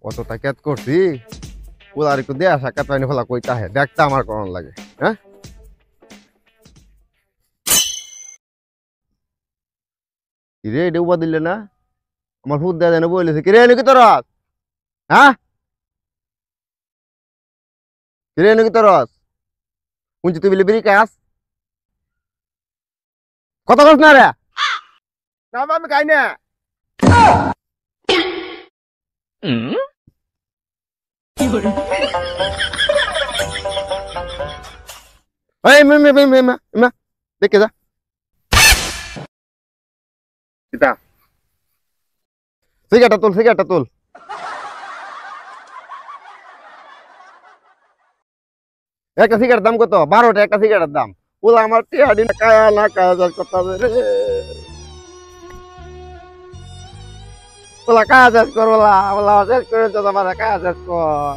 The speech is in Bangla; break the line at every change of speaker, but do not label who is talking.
অত টাকাত করছি ওলার একটু দেয়া সাক্ষাৎ পাইনি ফেলা কইতা হে দেখতে আমার করণ লাগে হ্যাঁ কিরে এটা উপা দিলে না আমার ফুট দেয়া যেন বলেছে কিরে নাকি তোর হ্যাঁ কিরে নাকি তোর শুনছি তুই বলে বেরি কাজ কত কস না রে না আমি খাই না এই মে দেখে যা কিতা সিগারেটটা তুল একটা সিগারেট দাম কত 12টা একটা সিগারেটের দাম ওলা আমার টিয়াডি না কায়া না কায়া যার কথা রে ওলা কায়া যার কর ওলা ওলা যার করে তো আমার কায়া যার কর